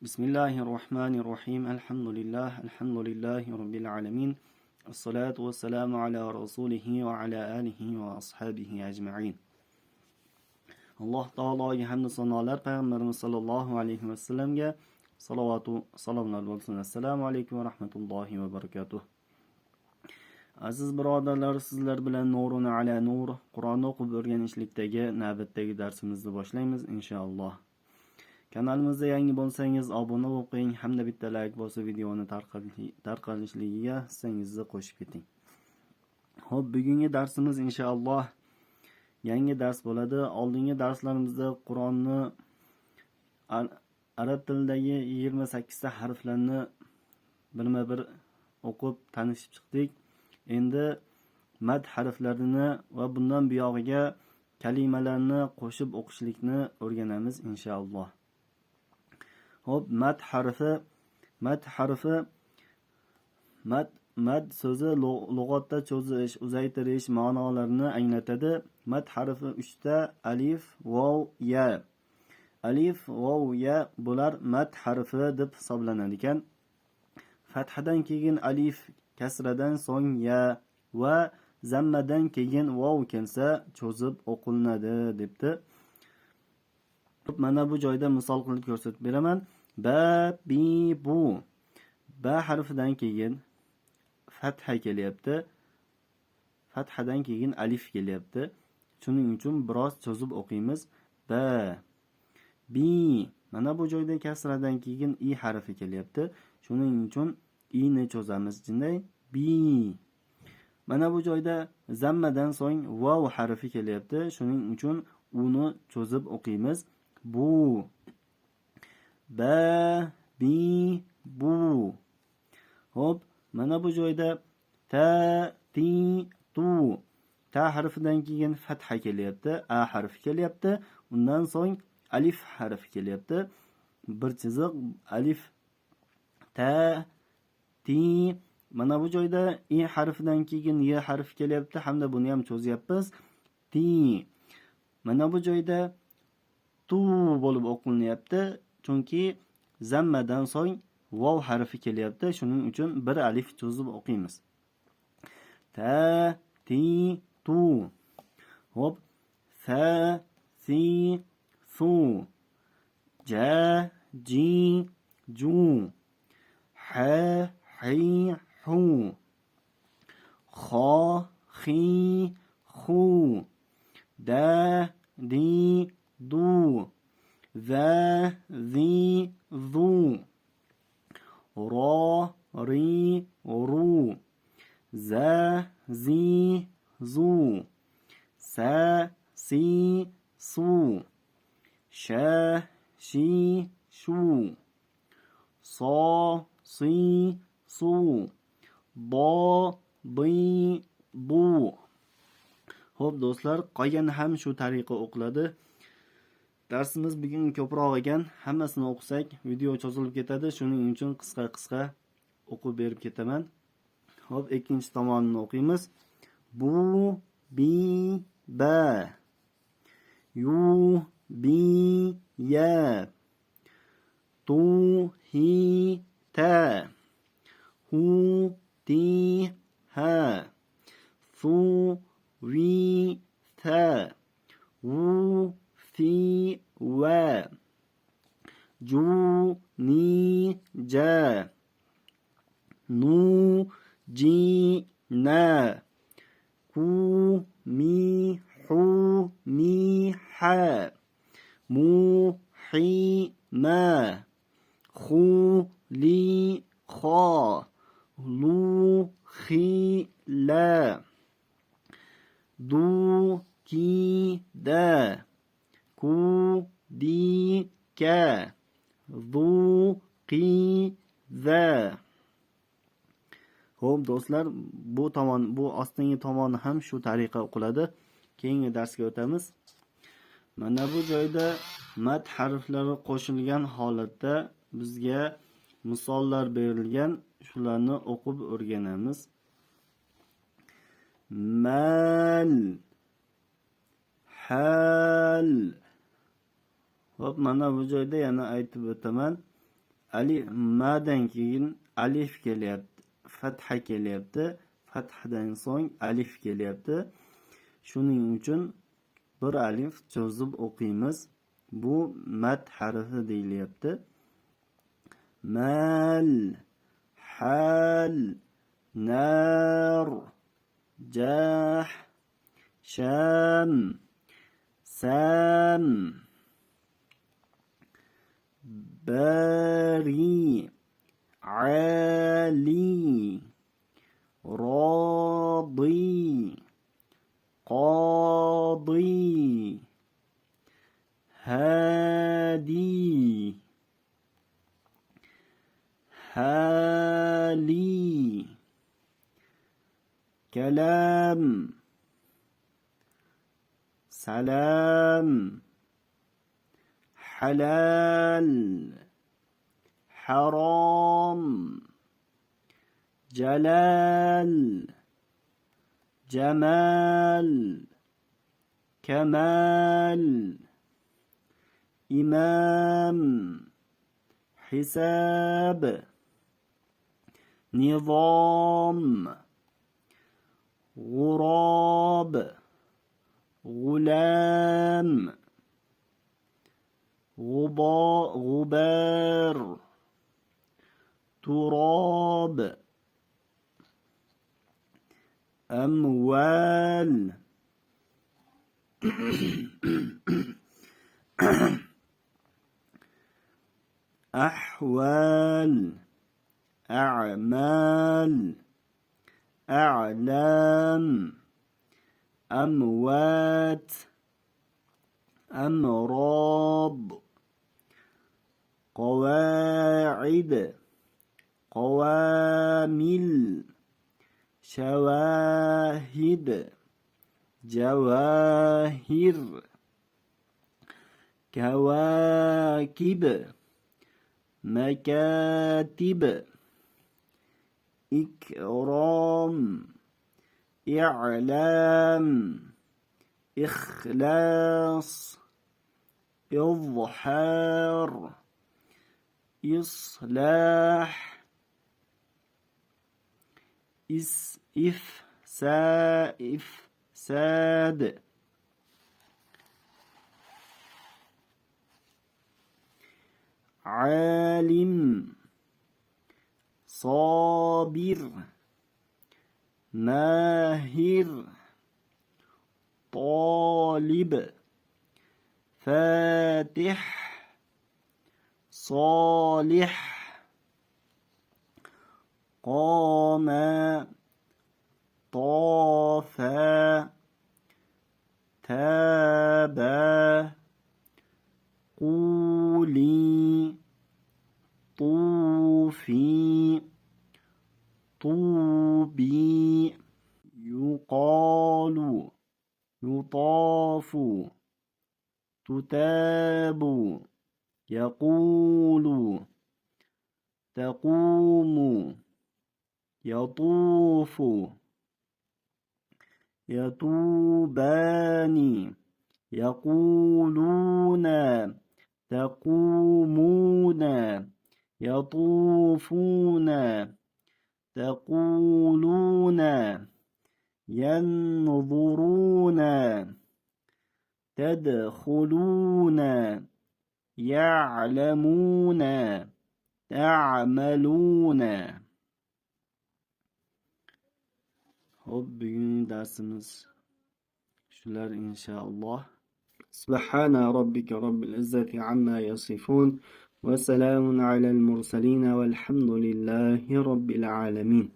Bismillahirrahmanirrahim. Alhamdulillahi rabbil alamin. Assalatu wassalamu ala rasulihi wa ala alihi wa ashabihi ajma'in. Alloh taologa hamd sanolar, payg'ambarimiz sollallohu alayhi va sallamga salovatu salomlar bo'lsin. Assalomu alaykum va rahmatullohi va barakatuh. Aziz birodarlar, sizlar bilan nurun ala nur Qur'onni o'qib o'rganishlikdagi navbatdagi darsimizni boshlaymiz inshaalloh. Kanalimizda yangi bo'lsangiz obuna bo'ling hamda bitta like bosib videoni tarqalishligiga hissangizni qo'shib keting. Xo'p, bugungi darsimiz inshaalloh yangi dars bo'ladi. Oldingi darslarimizda Qur'onni arab tilidagi 28 ta harflarni birma-bir o'qib tanishib chiqdik. Endi mad harflarini va bundan buyog'iga kalimalarni qo'shib o'qishlikni o'rganamiz inshaalloh. Hop, mad harfi mad so'zi lug'atda cho'zish, uzaytirish ma'nolarini anglatadi. Mad harfi 3 ta: alif, vav, ya. Alif, vav, ya bular mad harfi deb hisoblanadi ekan. Fathadan keyin alif, kasradan so'ng ya va zammadan keyin vav kelsa cho'zib o'qilinadi debdi. Mana bu joyda misol qilib ko'rsatib beraman. Ba, bi, bu. Ba harfidan keyin fatha kelyapti. Fathadan keyin alif kelyapti. Shuning uchun biroz cho'zib o'qiymiz. Ba. Bi. Mana bu joyda kasradan keyin i harfi kelyapti. Shuning uchun i ni cho'zamiz. Jinday bi. Mana bu joyda zammadan so'ng vav harfi kelyapti. Shuning uchun uni cho'zib o'qiymiz. Bu. Ba, bi, bu. Hop, mana bu joyda ta, ti, tu. Ta harfidan keyin fatha kelyapti, a harfi kelyapti. Undan so'ng alif harfi kelyapti. Bir chiziq alif, ta, ti. Mana bu joyda i harfidan keyin y harfi kelyapti hamda buni ham cho'zyapmiz. Ti. Mana bu joyda tu bo'lib o'qilinyapti, chunki zammadan so'ng vav harfi kelyapti. Shuning uchun bir alif cho'zib o'qiymiz. Ta, ti, tu. Hop, fa, si, su. Ja, ji, ju. Ha, hi, hu. Kha, khi, khu. Da, di, du. Za, zi, zu. Ra, ri, ru. Za, zi, zu. Sa, si, su. Sha, shi, shu. Sa, si, su. Ba, bi, bu. Xo'p do'stlar, qolgani ham shu tariqa o'qiladi. Darsimiz bugun ko'proq ekan, hammasini o'qisak video cho'zilib ketadi. Shuning uchun qisqa o'qib berib ketaman. Xo'p, ikkinchi tomonini o'qiymiz. Bu, bi, ba. Yu, bi, ya. Tu, hi, ta. Hu, ti, ha. Su, vi, ta. Wu, fi, wa. Ju, ni, ja. Nu, ji, na. Ku, mi, hu, mi, ha. Mu, hi, ma. Khu, li, kha. Lu, khi, la. Du, ki, da. Ku, di, ka. Du, qi, za. Xo'p do'stlar, bu ostingi tomoni ham shu tariqa o'qiladi. Keyingi darsga o'tamiz. Mana bu joyda mad harflari qo'shilgan holatda bizga misollar berilgan. Shularni o'qib o'rganamiz. Mal, hal. Hop, mana bu joyda yana aytib o'taman. alif madan keyin alif kelyapti, fatha kelyapti, fathadan so'ng alif kelyapti. Shuning uchun bir alif cho'zib o'qiymiz. Bu mad harfi deyilyapti. Mal, hal, nar, jah, sham, sam, bari, ali, radi, qadi, hadi, hali, kalam, salam, halal, haram, jalal, jamal, kamal, imam, hisab, nizam, غراب، غلام، غبار، تراب، أموال، أحوال، أعمال، أعلام، أموات، أمراض، قواعد، قوامل، شواهد، جواهر، كواكب، مكاتب، إكرام، إعلام، إخلاص، إظهار، إصلاح، إفساد. عالم، صابر، ماهر، طالب، فاتح، صالح، قام، طاف، تاب، قولي، طوفي، طوبي، يقال، يطاف، تتاب، يقول، تقوم، يطوف، يطوبان، يقولون، تقومون، يطوفون، تقولون، ينظرون، تدخلون، يعلمون، تعملون. Hop, bugungi darsimiz shular inshaalloh. Subhana robbika robbil izzati amma yasifun va salamun alal mursalin valhamdulillahi robbil alamin.